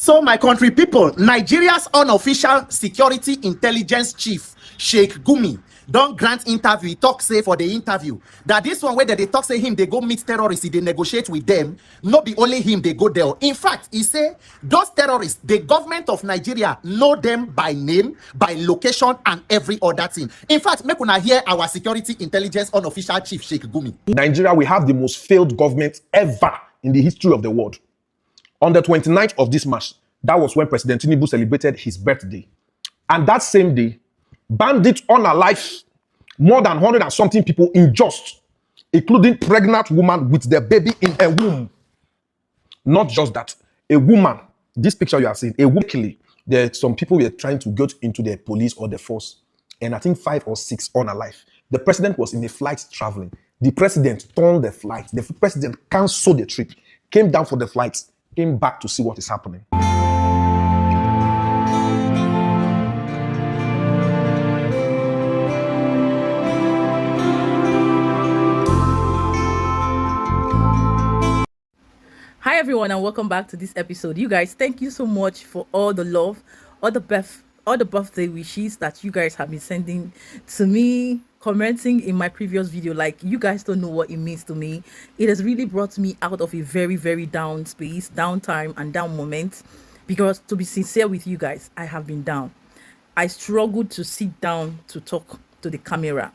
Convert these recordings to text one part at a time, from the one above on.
So my country people, Nigeria's unofficial security intelligence chief, Sheikh Gumi, don't grant interview. He talk say for the interview that this one where they talk say him, they go meet terrorists, they negotiate with them. Not be only him, they go there. In fact, he say those terrorists, the government of Nigeria know them by name, by location, and every other thing. In fact, make una hear our security intelligence unofficial chief, Sheikh Gumi. In Nigeria, we have the most failed government ever in the history of the world. On the 29th of this March, that was when President Tinubu celebrated his birthday. And that same day, bandits unalive more than 100 and something people injust, including pregnant woman with their baby in a womb. Not just that, a woman, this picture you are seeing, a woman, there some people were trying to get into the police or the force, and I think 5 or 6 unalive. The president was in a flight traveling. The president turned the flight. The president canceled the trip, came down for the flight, came back to see what is happening. Hi everyone, and welcome back to this episode. You guys, thank you so much for all the love, all the birthday wishes that you guys have been sending to me, commenting in my previous video. Like, you guys don't know what it means to me. It has really brought me out of a very down space, down time and down moment, because to be sincere with you guys, I have been down. I struggled to sit down to talk to the camera,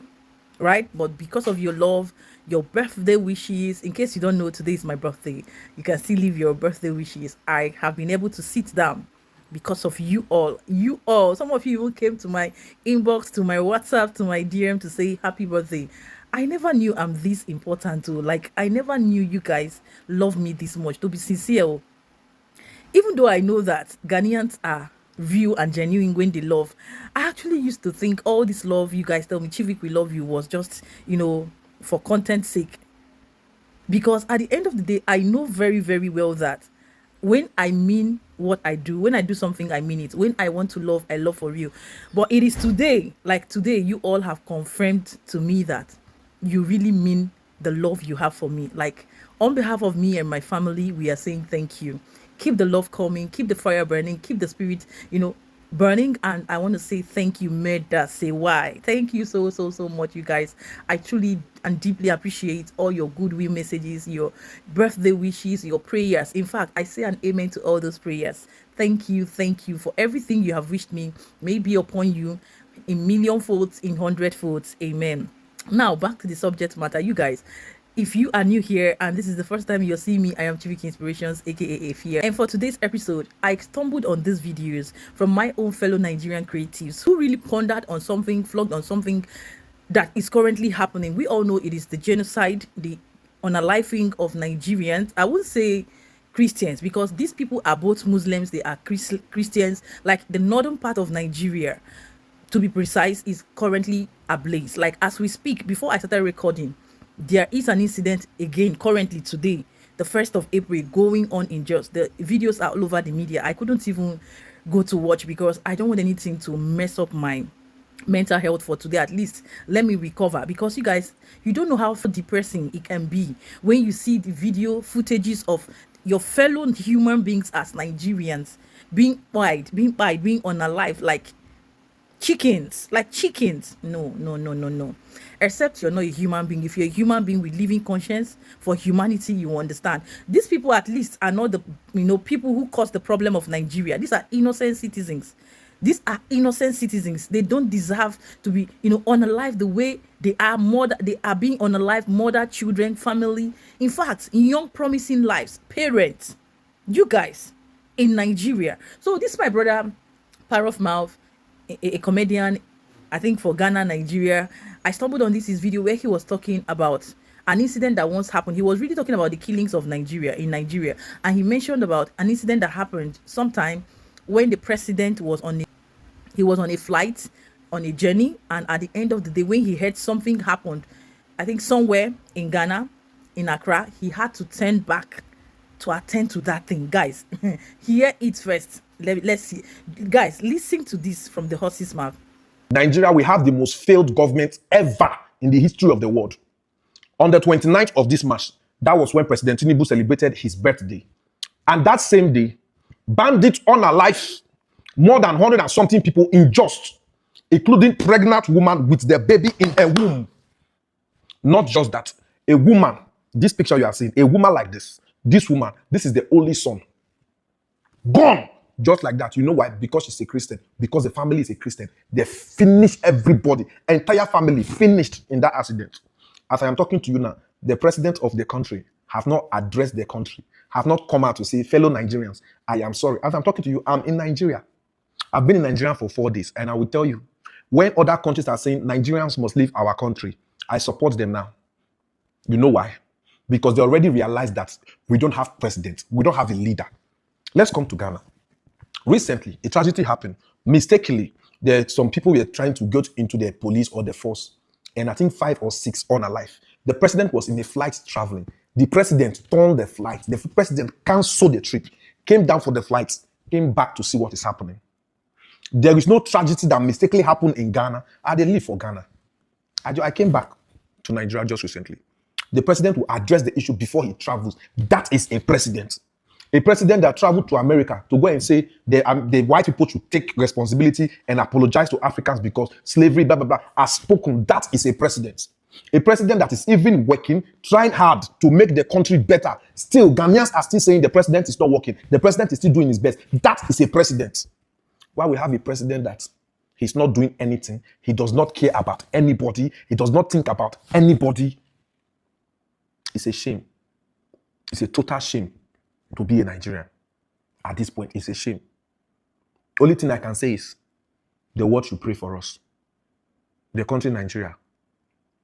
right? But because of your love, your birthday wishes, in case you don't know, today is my birthday, you can still leave your birthday wishes. I have been able to sit down because of you all. Some of you even came to my inbox, to my WhatsApp, to my DM to say happy birthday. I never knew I'm this important too. Like, I never knew you guys love me this much, to be sincere. Even though I know that Ghanaians are real and genuine when they love, I actually used to think all this love you guys tell me, Chivik, we love you, was just, for content's sake. Because at the end of the day, I know very well that when I mean what I do, when I do something, I mean it. When I want to love, I love for real. But it is today, like today, you all have confirmed to me that you really mean the love you have for me. Like, on behalf of me and my family, we are saying thank you. Keep the love coming, keep the fire burning, keep the spirit, burning. And I want to say thank you, Meda. Say why. Thank you so much, you guys. I truly and deeply appreciate all your goodwill messages, your birthday wishes, your prayers. In fact, I say an amen to all those prayers. Thank you for everything you have wished me. May be upon you in million folds, in 100 folds. Amen. Now back to the subject matter, you guys. If you are new here and this is the first time you're seeing me, I am Chivik Inspirations, aka Afia. And for today's episode, I stumbled on these videos from my own fellow Nigerian creatives who really pondered on something, flogged on something that is currently happening. We all know it is the genocide, the unaliving of Nigerians. I would say Christians, because these people are both Muslims, they are Christians. Like, the northern part of Nigeria, to be precise, is currently ablaze. Like, as we speak, before I started recording, there is an incident again currently today, the 1st of April, going on in Jos. The videos are all over the media. I couldn't even go to watch because I don't want anything to mess up my mental health for today. At least let me recover, because you guys, you don't know how depressing it can be when you see the video footages of your fellow human beings as Nigerians being unalive like chickens. No. Except you're not a human being. If you're a human being with living conscience for humanity, you understand. These people at least are not the people who caused the problem of Nigeria. These are innocent citizens. They don't deserve to be unalive the way they are. They are being unalive, mother, children, family, in fact young promising lives, parents, you guys in Nigeria. So this is my brother Parof Mouth, a comedian, I think for Ghana, Nigeria. I stumbled on his video where he was talking about an incident that once happened. He was really talking about the killings of Nigeria, and he mentioned about an incident that happened sometime when the president was on a flight, on a journey, and at the end of the day, when he heard something happened, I think somewhere in Ghana, in Accra, he had to turn back to attend to that thing. Guys, hear it first. Let's see. Guys, listen to this from the horse's mouth. Nigeria, we have the most failed government ever in the history of the world. On the 29th of this March, that was when President Tinubu celebrated his birthday. And that same day, Bandits unalive more than 100 and something people injust, including pregnant woman with their baby in a womb. Not just that, a woman, this picture you are seeing, a woman like this woman, this is the only son. Gone! Just like that. You know why? Because she's a Christian. Because the family is a Christian. They finished everybody. Entire family finished in that accident. As I am talking to you now, the president of the country have not addressed the country, have not come out to say, fellow Nigerians, I am sorry. As I'm talking to you, I'm in Nigeria. I've been in Nigeria for 4 days, and I will tell you, when other countries are saying Nigerians must leave our country, I support them now. You know why? Because they already realized that we don't have president, we don't have a leader. Let's come to Ghana. Recently, a tragedy happened. Mistakenly, some people were trying to get into the police or the force, and I think 5 or 6 unalive. The president was in a flight traveling. The president turned the flight. The president canceled the trip, came down for the flight, came back to see what is happening. There is no tragedy that mistakenly happened in Ghana. I did live for Ghana. I came back to Nigeria just recently. The president will address the issue before he travels. That is a president. A president that traveled to America to go and say the white people should take responsibility and apologize to Africans because slavery, blah, blah, blah, has spoken. That is a president. A president that is even working, trying hard to make the country better. Still, Ghanaians are still saying the president is not working. The president is still doing his best. That is a president. Why we have a president that he's not doing anything, he does not care about anybody, he does not think about anybody. It's a shame. It's a total shame to be a Nigerian. At this point, it's a shame. Only thing I can say is the world should pray for us. The country Nigeria,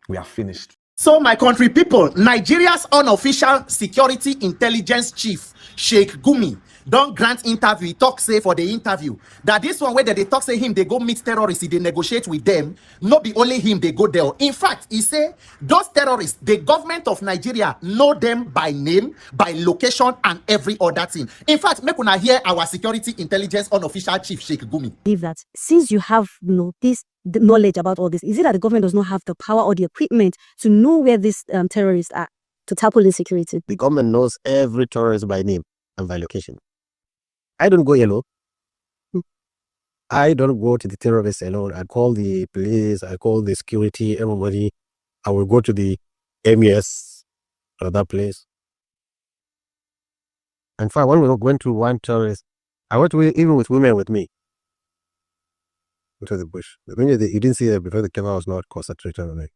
we are finished. So, my country people, Nigeria's unofficial security intelligence chief, Sheikh Gumi, don't grant interview. He talk say for the interview that this one where they talk say him, they go meet terrorists, they negotiate with them. Not be only him, they go there. In fact, he say those terrorists, the government of Nigeria know them by name, by location, and every other thing. In fact, make una hear our security intelligence unofficial chief, Sheikh Gumi. Believe that since you have this the knowledge about all this, is it that the government does not have the power or the equipment to know where these terrorists are to tackle insecurity? The government knows every terrorist by name and by location. I don't go alone. I don't go to the terrorists alone. I call the police, I call the security, everybody. I will go to the MES or that place. In fact, when we went to one terrorist, I went to even with women with me into the bush. You didn't see that before the camera was not concentrated on it.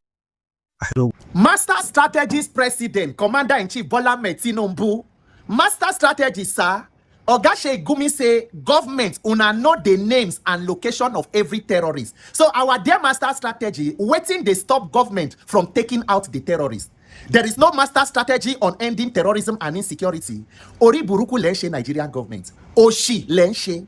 I don't. Master Strategist President, Commander-in-Chief Bola Ahmed Tinubu. Master Strategist, sir. Oga Sheikh Gumi say government una know the names and location of every terrorist. So our dear master strategy, waiting they stop government from taking out the terrorists. There is no master strategy on ending terrorism and insecurity. Ori buruku lenshe Nigerian government. Oshi lenshe.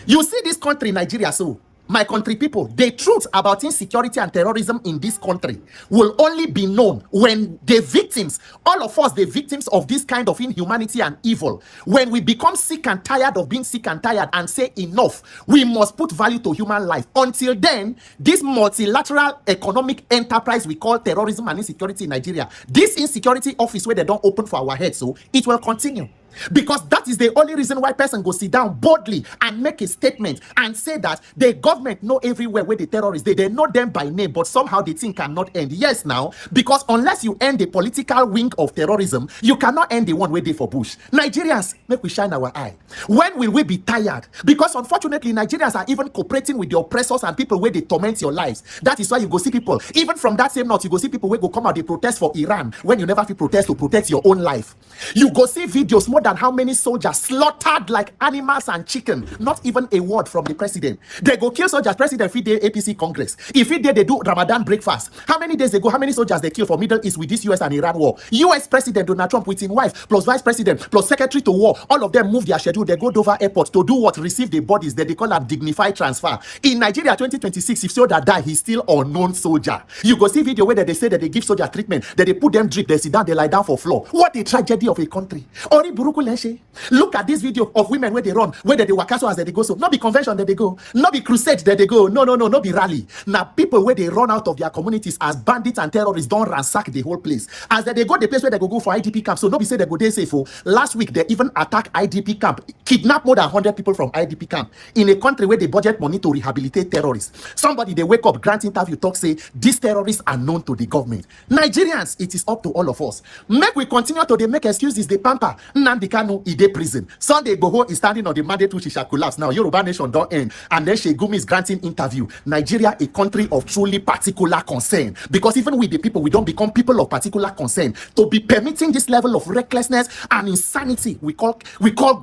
You see this country, Nigeria, so my country people, the truth about insecurity and terrorism in this country will only be known when the victims, all of us, the victims of this kind of inhumanity and evil, when we become sick and tired of being sick and tired and say enough, we must put value to human life. Until then, this multilateral economic enterprise we call terrorism and insecurity in Nigeria, this insecurity office where they don't open for our heads, so it will continue. Because that is the only reason why person go sit down boldly and make a statement and say that the government know everywhere where the terrorists, they know them by name, but somehow the thing cannot end. Yes, now, because unless you end the political wing of terrorism, you cannot end the one where they for Bush. Nigerians, make we shine our eye. When will we be tired? Because unfortunately, Nigerians are even cooperating with the oppressors and people where they torment your lives. That is why you go see people, even from that same note, you go see people where go come out, they protest for Iran, when you never feel protest to protect your own life. You go see videos more than how many soldiers slaughtered like animals and chicken. Not even a word from the president. They go kill soldiers. President feed the APC Congress. If it they do Ramadan breakfast. How many days ago, how many soldiers they kill for Middle East with this US and Iran war? US President Donald Trump with his wife, plus Vice President, plus Secretary to War, all of them move their schedule. They go Dover Airport to do what? Receive the bodies that they call a dignified transfer. In Nigeria 2026, if soldier die, he's still unknown soldier. You go see video where they say that they give soldier treatment, that they put them drip, they sit down, they lie down for floor. What a tragedy of a country. Ori Buruku buruku lenche. Look at this video of women where they run, where they waka so as they go so. Not be convention that they go, not be crusade that they go. No, not be rally. Now people where they run out of their communities as bandits and terrorists don't ransack the whole place. As they go the place where they go for IDP camp. So nobody say they go there safe. For last week they even attack IDP camp, kidnap more than 100 people from IDP camp in a country where they budget money to rehabilitate terrorists. Somebody they wake up, grant interview, talk say these terrorists are known to the government. Nigerians, it is up to all of us. Make we continue to they make excuses, they pamper. Nnamdi Kanu is prison. Sunday Igboho is standing on the mandate which shall collapse. Now Yoruba nation don't end. And then Shegumi is granting interview. Nigeria, a country of truly particular concern. Because even with the people, we don't become people of particular concern. To be permitting this level of recklessness and insanity, we call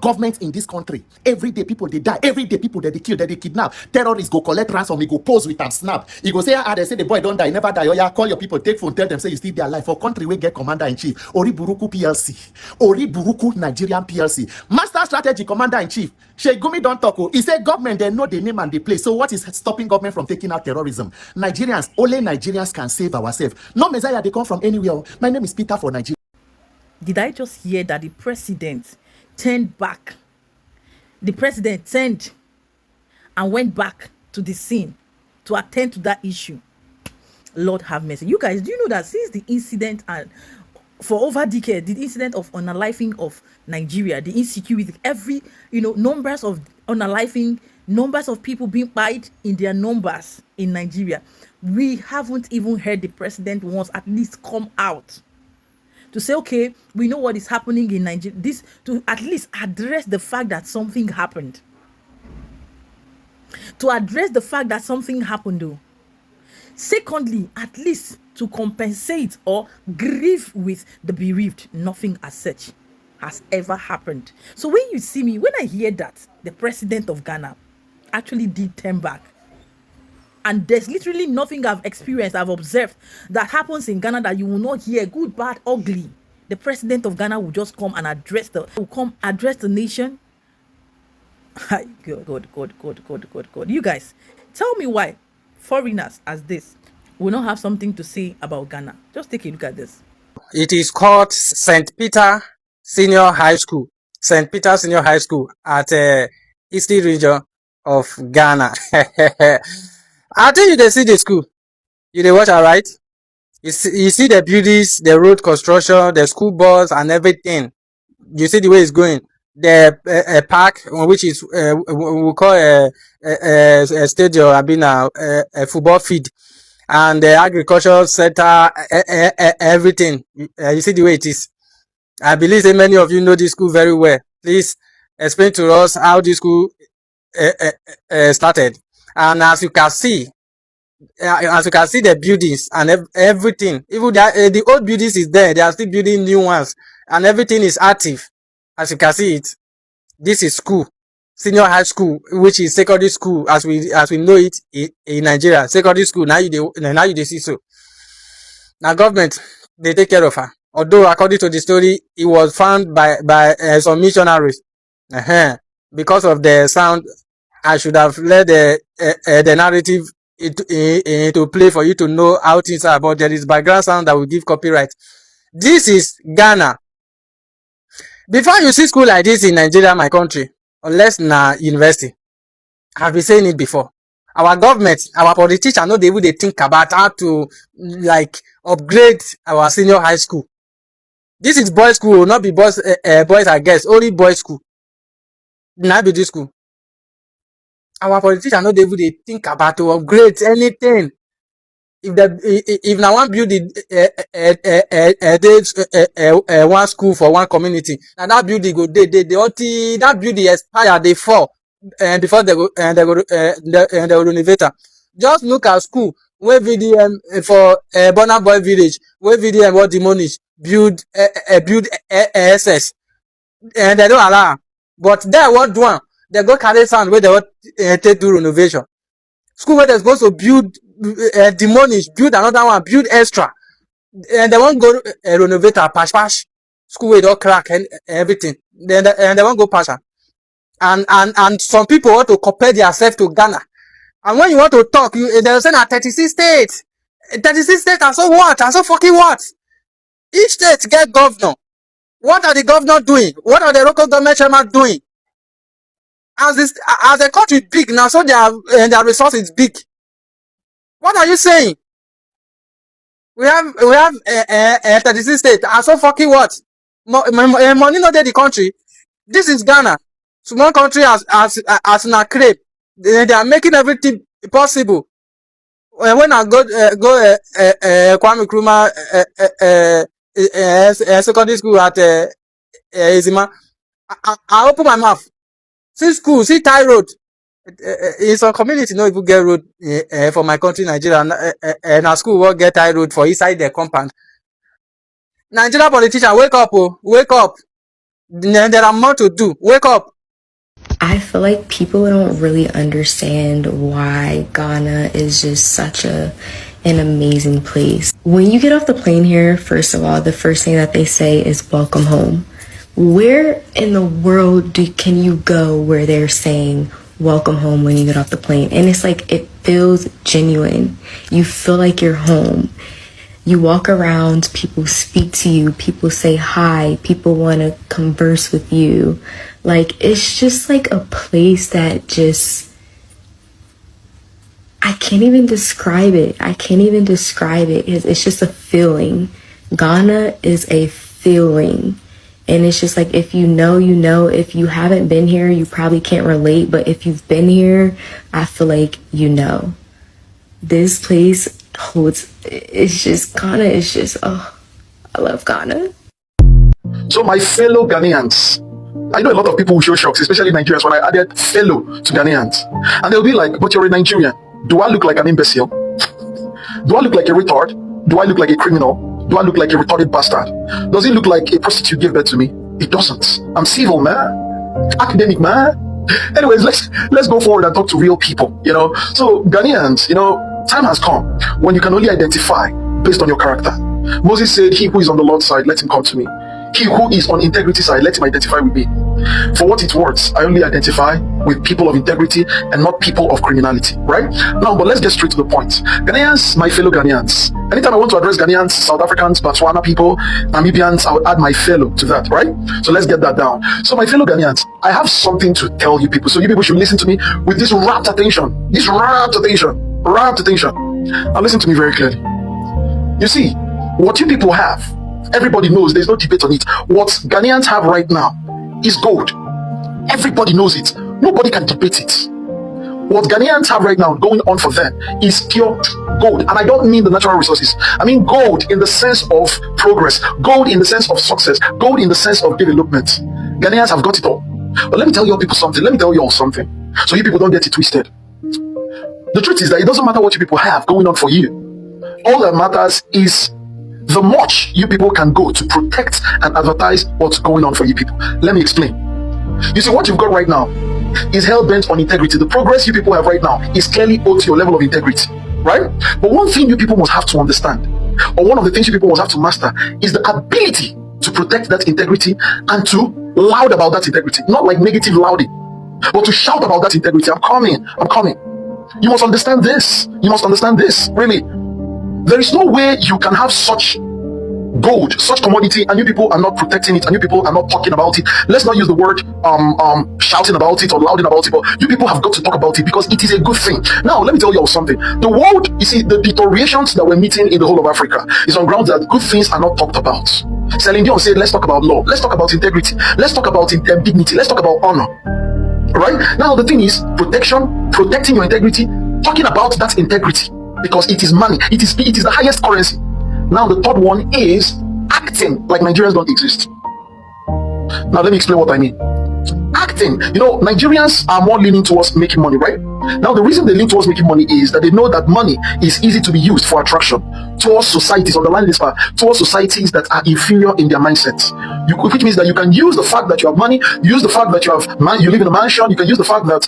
government in this country. Every day people they die. Every day people that they kill, that they kidnap. Terrorists go collect ransom. He go pose with and snap. He go say, they say the boy don't die, never die. Oh yeah, call your people, take phone, tell them say you still their life. For country we get commander in chief. Ori Buruku PLC. Ori Buruku Nigerian PLC. Master strategy commander in chief. Shegumi don't talk. He said government they know the name and the place. So what is stopping government from taking out terrorism? Nigerians, only Nigerians can save ourselves. No Messiah they come from anywhere. My name is Peter for Nigeria. Did I just hear that the president turned back? The president turned and went back to the scene to attend to that issue. Lord have mercy. You guys, do you know that since the incident and for over a decade, the incident of unaliving of Nigeria, the insecurity, every, numbers of unaliving, numbers of people being bite in their numbers in Nigeria, we haven't even heard the president once at least come out to say, okay, we know what is happening in Nigeria, this to at least address the fact that something happened. To address the fact that something happened though. Secondly, at least to compensate or grieve with the bereaved. Nothing as such has ever happened. So when you see me, when I hear that the president of Ghana actually did turn back, and there's literally nothing I've experienced, I've observed that happens in Ghana that you will not hear, good, bad, ugly. The president of Ghana will just come and address the nation. God. You guys, tell me why foreigners as this will not have something to say about Ghana. Just take a look at this. It is called St. Peter Senior High School. St. Peter Senior High School at Eastern region of Ghana. I think you they see the school. You they watch, alright? You see the buildings, the road construction, the school bus and everything. You see the way it's going. The park, which is we call a stadium, I mean a football field, and the agricultural center, everything. You see the way it is. I believe that many of you know this school very well. Please explain to us how this school started. And as you can see the buildings and everything, even the old buildings is there. They are still building new ones, and everything is active. As you can see it, this is school, senior high school, which is secondary school as we know it in Nigeria. Secondary school now you see so. Now government they take care of her. Although according to the story, it was found by some missionaries. Because of the sound, I should have let the narrative to play for you to know how things are. But there is background sound that will give copyright. This is Ghana. Before you see school like this in Nigeria, my country, unless na university, I've been saying it before. Our government, our politicians, know they would think about how to upgrade our senior high school. This is boys' school, not be boys I guess, only boys' school. Not be this school. Our politicians know they would think about to upgrade anything. If now one build one school for one community, and that building go that building expire, they fall, and before they go renovate. Just look at school where VDM for Burna Boy village, where VDM was demolished, build SS, and they don't allow. But there what one, they go carry sand where they want take do renovation. School where they're supposed to build, demolish, build another one, build extra, and they won't go renovate a patch. School where they all crack and everything. Then they won't go patch. And some people want to compare themselves to Ghana. And when you want to talk, they'll say 36 states. 36 states are so what? Are so fucking what? Each state get governor. What are the governors doing? What are the local government chairman doing? As the country big now, so their resource is big. What are you saying? We have 36 states. And so fucking what? Money not there the country. This is Ghana. Small country as na crepe. They are making everything possible. When I go Kwame Nkrumah secondary school at Ezima, I open my mouth. See school, see Thai road. In some community, no people get road for my country, Nigeria, and our school will get Thai road for inside their compound. Nigeria politician, wake up, oh, wake up. There are more to do. Wake up. I feel like people don't really understand why Ghana is just such an amazing place. When you get off the plane here, first of all, the first thing that they say is welcome home. Where in the world can you go where they're saying welcome home when you get off the plane? And it's like, it feels genuine. You feel like you're home. You walk around, people speak to you, people say hi, people want to converse with you. Like, it's just like a place that just, I can't even describe it. It's just a feeling. Ghana is a feeling. And it's just like, if you know, you know. If you haven't been here, you probably can't relate. But if you've been here, I feel like you know. This place holds, it's just, Ghana is just, oh, I love Ghana. So my fellow Ghanaians, I know a lot of people will show shocks, especially Nigerians, when I added fellow to Ghanaians. And they'll be like, but you're a Nigerian. Do I look like an imbecile? Do I look like a retard? Do I look like a criminal? Do I look like a retarded bastard? Does it look like a prostitute gave birth to me? It doesn't. I'm civil, man. Academic, man. Anyways, let's go forward and talk to real people, you know. So Ghanaians, you know, time has come when you can only identify based on your character. Moses said, he who is on the Lord's side, let him come to me. He who is on integrity side, let him identify with me. For what it's worth, I only identify with people of integrity and not people of criminality, right? Now, but let's get straight to the point. Ghanaians, my fellow Ghanaians. Anytime I want to address Ghanaians, South Africans, Botswana people, Namibians, I would add my fellow to that, right? So let's get that down. So my fellow Ghanaians, I have something to tell you people. So you people should listen to me with this rapt attention. This rapt attention. Rapt attention. Now listen to me very clearly. You see, what you people have, everybody knows, there's no debate on it. What Ghanaians have right now is gold. Everybody knows it. Nobody can debate it. What Ghanaians have right now going on for them is pure gold. And I don't mean the natural resources. I mean gold in the sense of progress, gold in the sense of success, gold in the sense of development. Ghanaians have got it all. But let me tell you people something. Let me tell you all something. So you people don't get it twisted. The truth is that it doesn't matter what you people have going on for you. All that matters is the much you people can go to protect and advertise what's going on for you people. Let me explain. You see, what you've got right now is hell-bent on integrity. The progress you people have right now is clearly owed to your level of integrity, right? But one thing you people must have to understand, or one of the things you people must have to master, is the ability to protect that integrity and to loud about that integrity. Not like negative louding, but to shout about that integrity. I'm coming. You must understand this. You must understand this, really. There is no way you can have such gold, such commodity, and you people are not protecting it, and you people are not talking about it. Let's not use the word shouting about it or louding about it, but you people have got to talk about it because it is a good thing. Now, let me tell you all something. The world, you see, the deteriorations that we're meeting in the whole of Africa is on grounds that good things are not talked about. Celine Dion said, let's talk about law, let's talk about integrity, let's talk about dignity, let's talk about honor. Right? Now, the thing is, protecting your integrity, talking about that integrity, because it is money, it is the highest currency. Now the third one is acting like Nigerians don't exist. Now let me explain what I mean. Acting, you know, Nigerians are more leaning towards making money, right? Now the reason they lean towards making money is that they know that money is easy to be used for attraction towards societies, underline this part, towards societies that are inferior in their mindsets. Which means that you can use the fact that you have money, use the fact that you live in a mansion, you can use the fact that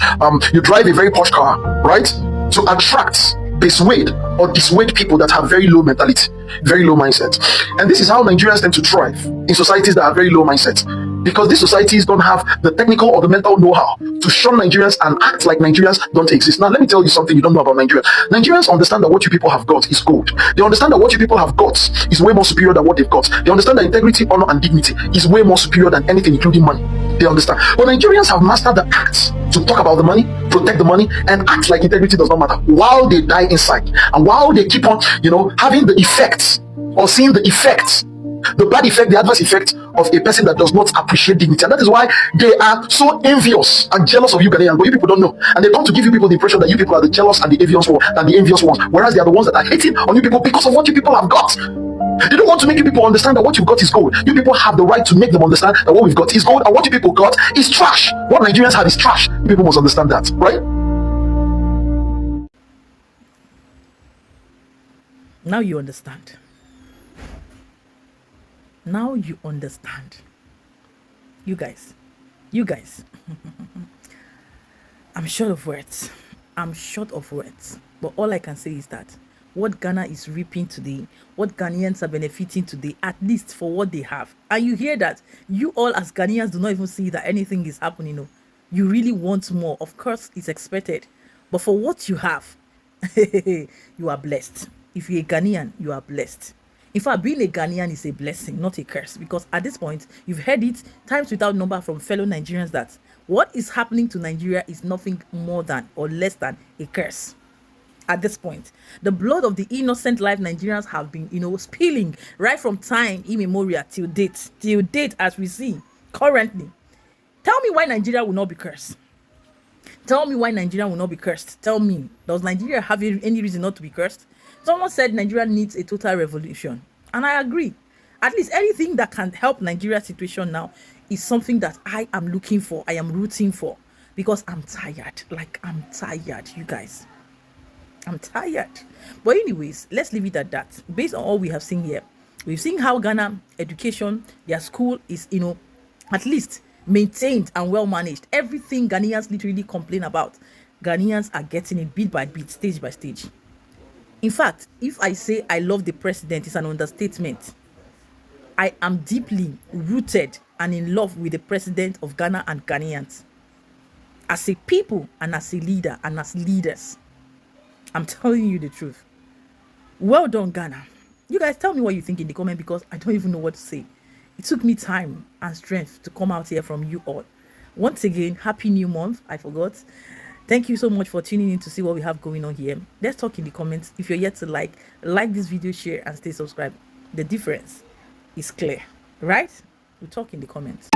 you drive a very posh car, right? To attract, persuade or dissuade people that have very low mentality, very low mindset. And this is how Nigerians tend to thrive in societies that have very low mindset. Because these societies don't have the technical or the mental know-how to shun Nigerians and act like Nigerians don't exist. Now, let me tell you something you don't know about Nigeria. Nigerians understand that what you people have got is gold. They understand that what you people have got is way more superior than what they've got. They understand that integrity, honor, and dignity is way more superior than anything, including money. They understand. But Nigerians have mastered the act to talk about the money, protect the money, and act like integrity does not matter while they die inside. And while they keep on, having the effects or seeing the effects, the bad effect, the adverse effect of a person that does not appreciate dignity. And that is why they are so envious and jealous of you Ghanaians, but you people don't know. And they come to give you people the impression that you people are the jealous and the envious ones, whereas they are the ones that are hating on you people because of what you people have got. They don't want to make you people understand that what you've got is gold. You people have the right to make them understand that what we've got is gold and what you people got is trash. What Nigerians have is trash. You people must understand that, right? Now you understand. Now you understand. You guys. I'm short of words. But all I can say is that what Ghana is reaping today, what Ghanaians are benefiting today, at least for what they have. And you hear that. You all as Ghanaians do not even see that anything is happening. No. You really want more. Of course, it's expected. But for what you have, you are blessed. If you're a Ghanaian, you are blessed. In fact, being a Ghanaian is a blessing, not a curse, because at this point, you've heard it times without number from fellow Nigerians that what is happening to Nigeria is nothing more than or less than a curse. At this point, the blood of the innocent life Nigerians have been, spilling right from time immemorial till date as we see currently. Tell me why Nigeria will not be cursed. Tell me why Nigeria will not be cursed. Tell me, does Nigeria have any reason not to be cursed? Someone said Nigeria needs a total revolution. And I agree. At least anything that can help Nigeria's situation now is something that I am looking for. I am rooting for. Because I'm tired. I'm tired, you guys. I'm tired. But anyways, let's leave it at that. Based on all we have seen here, we've seen how Ghana education, their school is, at least maintained and well managed. Everything Ghanaians literally complain about, Ghanaians are getting it bit by bit, stage by stage. In fact, if I say I love the president, it's an understatement. I am deeply rooted and in love with the president of Ghana and Ghanaians. As a people and as a leader and as leaders, I'm telling you the truth. Well done, Ghana. You guys tell me what you think in the comment because I don't even know what to say. It took me time and strength to come out here from you all. Once again, happy new month. I forgot. Thank you so much for tuning in to see what we have going on here. Let's talk in the comments. If you're yet to like this video, share, and stay subscribed. The difference is clear, right? We'll talk in the comments.